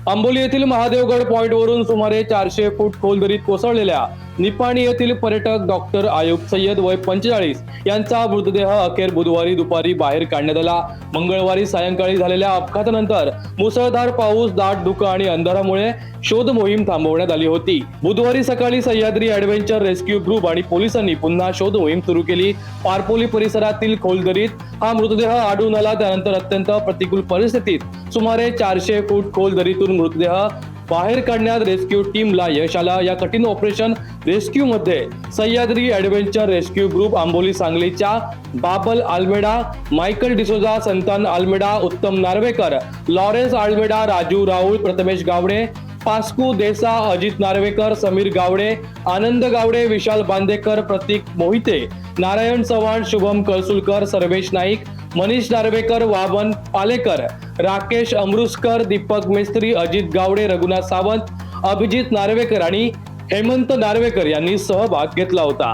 आंबोली येथील महादेवगड पॉइंटवरून सुमारे 400 फूट खोल दरीत कोसळलेल्या निपाणी येथील पर्यटक डॉक्टर आयुब सय्यद वय 45 यांचा मृतदेह अखेर बुधवारी दुपारी बाहेर काढण्यात आला। मंगळवारी सायंकाळी झालेल्या अपघातानंतर मुसळधार पाऊस, दाट धुकं आणि अंधारामुळे शोध मोहीम थांबवण्यात आली होती। बुधवारी सकाळी सह्याद्री ॲडव्हेंचर रेस्क्यू ग्रुप आणि पोलिसांनी पुन्हा शोध मोहीम सुरू केली। पारपोली परिसरातील खोल दरीत हा मृतदेह आढळून आला। त्यानंतर अत्यंत प्रतिकूल परिस्थितीत सुमारे 400 फूट खोल दरीतून मृतदेह बाहेर काढण्यात रेस्क्यू टीमला यश आलं। या कठीण ऑपरेशन रेस्क्यू मध्ये Sahyadri adventure rescue group, Amboli सांगलीच्या बाबल आल्मेडा, मायकल डिसोजा, संतान आल्मेडा, उत्तम नार्वेकर, लॉरेन्स आल्मेडा, राजू राऊळ, प्रथमेश गावडे, पास्कू देसा, अजित नार्वेकर, समीर गावडे, आनंद गावडे, विशाल बांदेकर, प्रतीक मोहिते, नारायण चव्हाण, शुभम कळसुलकर, सर्वेश नाईक, मनीष नार्वेकर, वामन पालेकर, राकेश अमृसकर, दीपक मेस्त्री, अजित गावडे, रघुनाथ सावंत, अभिजित नार्वेकर आणि हेमंत नार्वेकर यांनी सहभाग घेतला होता।